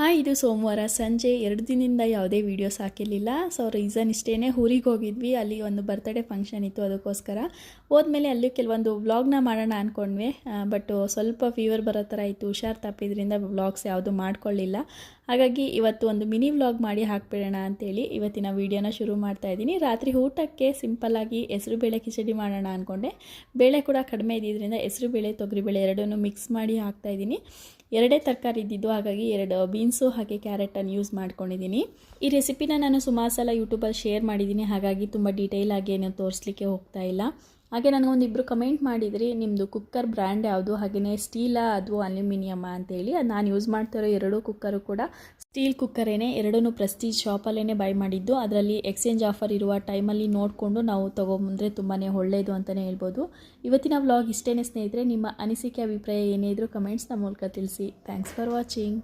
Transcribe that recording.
Hi, ಇದು ಸೋಮವಾರ ಸಂಜೆ 2 ದಿನದಿಂದ ಯಾವುದೇ ವೀಡಿಯೋಸ್ ಹಾಕಿರಲಿಲ್ಲ. ಸೊ ರೀಸನ್ ಇಷ್ಟೇ, ಊರಿಗೆ ಹೋಗಿದ್ವಿ. ಅಲ್ಲಿ ಒಂದು ಬರ್ತ್ಡೇ ಫಂಕ್ಷನ್ ಇತ್ತು, ಅದಕ್ಕೋಸ್ಕರ ಹೋದ್ಮೇಲೆ ಅಲ್ಲಿ ಕೆಲವೊಂದು ವ್ಲಾಗ್ನ ಮಾಡೋಣ ಅಂದ್ಕೊಂಡ್ವಿ. ಬಟ್ ಸ್ವಲ್ಪ ಫೀವರ್ ಬರೋ ಥರ ಇತ್ತು, ಹುಷಾರು ತಪ್ಪಿದ್ರಿಂದ ವ್ಲಾಗ್ಸ್ ಯಾವುದು ಮಾಡ್ಕೊಳ್ಳಿಲ್ಲ. ಹಾಗಾಗಿ ಇವತ್ತು ಒಂದು ಮಿನಿ ವ್ಲಾಗ್ ಮಾಡಿ ಹಾಕ್ಬಿಡೋಣ ಅಂತೇಳಿ ಇವತ್ತಿನ ವೀಡಿಯೋನ ಶುರು ಮಾಡ್ತಾ ಇದ್ದೀನಿ. ರಾತ್ರಿ ಊಟಕ್ಕೆ ಸಿಂಪಲ್ಲಾಗಿ ಹೆಸರುಬೇಳೆ ಕಿಚಡಿ ಮಾಡೋಣ ಅಂದ್ಕೊಂಡೆ. ಬೇಳೆ ಕೂಡ ಕಡಿಮೆ ಇದ್ದಿದ್ದರಿಂದ ಹೆಸರುಬೇಳೆ ತೊಗರಿಬೇಳೆ ಎರಡನ್ನೂ ಮಿಕ್ಸ್ ಮಾಡಿ ಹಾಕ್ತಾಯಿದ್ದೀನಿ. ಎರಡೇ ತರಕಾರಿ ಇದ್ದಿದ್ದು, ಹಾಗಾಗಿ 2 ಬೀನ್ಸು ಹಾಗೆ ಕ್ಯಾರೆಟನ್ನು ಯೂಸ್ ಮಾಡ್ಕೊಂಡಿದ್ದೀನಿ. ಈ ರೆಸಿಪಿನ ನಾನು ಸುಮಾರು ಸಲ ಯೂಟ್ಯೂಬಲ್ಲಿ ಶೇರ್ ಮಾಡಿದ್ದೀನಿ, ಹಾಗಾಗಿ ತುಂಬ ಡೀಟೇಲ್ ಆಗಿ ಏನು ತೋರಿಸ್ಲಿಕ್ಕೆ ಹೋಗ್ತಾ ಇಲ್ಲ. ಹಾಗೆ ನನಗೊಂದಿಬ್ಬರು ಕಮೆಂಟ್ ಮಾಡಿದ್ರಿ, ನಿಮ್ಮದು ಕುಕ್ಕರ್ ಬ್ರ್ಯಾಂಡ್ ಯಾವುದು, ಹಾಗೆಯೇ ಸ್ಟೀಲಾ ಅದು ಅಲ್ಯೂಮಿನಿಯಮ್ಮ ಅಂತೇಳಿ. ಅದು ನಾನು ಯೂಸ್ ಮಾಡ್ತಿರೋ 2 ಕುಕ್ಕರು ಕೂಡ ಸ್ಟೀಲ್ ಕುಕ್ಕರೇನೆ, ಎರಡೂ ಪ್ರೆಸ್ಟೀಜ್ ಶಾಪಲ್ಲೇ ಬೈ ಮಾಡಿದ್ದು. ಅದರಲ್ಲಿ ಎಕ್ಸ್ಚೇಂಜ್ ಆಫರ್ ಇರುವ ಟೈಮಲ್ಲಿ ನೋಡಿಕೊಂಡು ನಾವು ತೊಗೊಂಬಂದರೆ ತುಂಬಾ ಒಳ್ಳೆಯದು ಅಂತಲೇ ಹೇಳ್ಬೋದು. ಇವತ್ತಿನ ವ್ಲಾಗ್ ಇಷ್ಟೇ ಸ್ನೇಹಿತರೆ. ನಿಮ್ಮ ಅನಿಸಿಕೆ ಅಭಿಪ್ರಾಯ ಏನೇ ಇದ್ರೂ ಕಮೆಂಟ್ಸ್ನ ಮೂಲಕ ತಿಳಿಸಿ. Thanks for watching.